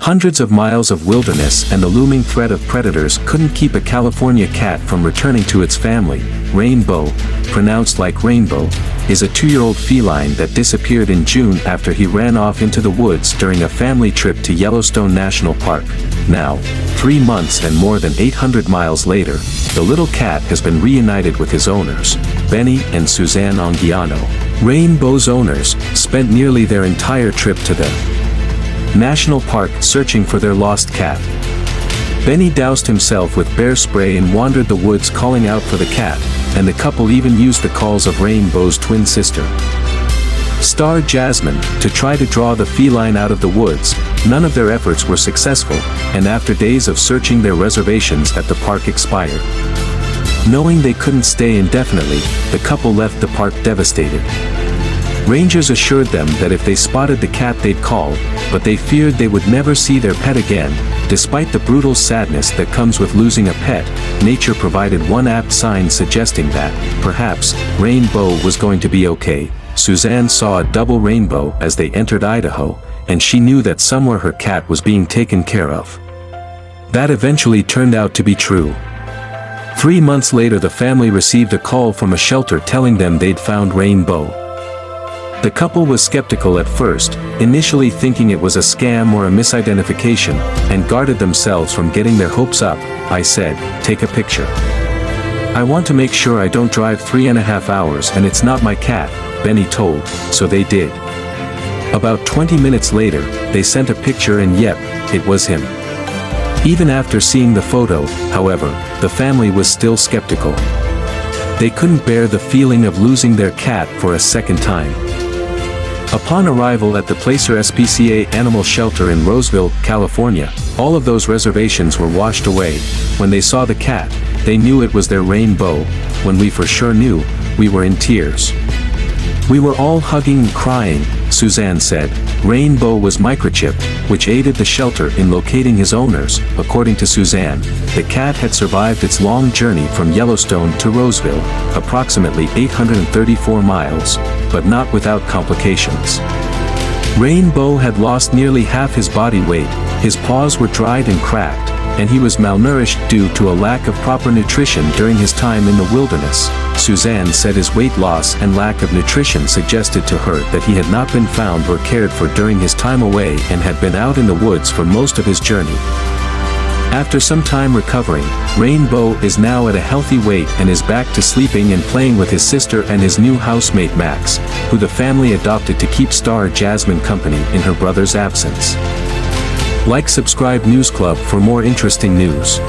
Hundreds of miles of wilderness and the looming threat of predators couldn't keep a California cat from returning to its family. Rayne Beau, pronounced like rainbow, is a 2-year-old feline that disappeared in June after he ran off into the woods during a family trip to Yellowstone National Park. Now, 3 months and more than 800 miles later, the little cat has been reunited with his owners, Benny and Susanne Anguiano. Rayne Beau's owners spent nearly their entire trip to the National Park searching for their lost cat. Benny doused himself with bear spray and wandered the woods calling out for the cat, and the couple even used the calls of Rayne Beau's twin sister, Starr Jasmine, to try to draw the feline out of the woods. None of their efforts were successful, and after days of searching, their reservations at the park expired. Knowing they couldn't stay indefinitely, the couple left the park devastated. Rangers assured them that if they spotted the cat they'd call, but they feared they would never see their pet again. Despite the brutal sadness that comes with losing a pet, nature provided one apt sign suggesting that, perhaps, Rayne Beau was going to be okay. Susanne saw a double rainbow as they entered Idaho, and she knew that somewhere her cat was being taken care of. That eventually turned out to be true. 3 months later, the family received a call from a shelter telling them they'd found Rayne Beau. The couple was skeptical at first, initially thinking it was a scam or a misidentification, and guarded themselves from getting their hopes up. I said, "Take a picture. I want to make sure I don't drive 3.5 hours and it's not my cat," Benny told, so they did. About 20 minutes later, they sent a picture and yep, it was him. Even after seeing the photo, however, the family was still skeptical. They couldn't bear the feeling of losing their cat for a second time. Upon arrival at the Placer SPCA Animal Shelter in Roseville, California, all of those reservations were washed away. When they saw the cat, they knew it was their Rayne Beau. When we for sure knew, we were in tears. "We were all hugging and crying," Susanne said. Rayne Beau was microchipped, which aided the shelter in locating his owners. According to Susanne, the cat had survived its long journey from Yellowstone to Roseville, approximately 834 miles, but not without complications. Rayne Beau had lost nearly half his body weight, his paws were dried and cracked, and he was malnourished due to a lack of proper nutrition during his time in the wilderness. Susanne said his weight loss and lack of nutrition suggested to her that he had not been found or cared for during his time away and had been out in the woods for most of his journey. After some time recovering, Rayne Beau is now at a healthy weight and is back to sleeping and playing with his sister and his new housemate Max, who the family adopted to keep Starr Jasmine company in her brother's absence. Like, subscribe News Club for more interesting news.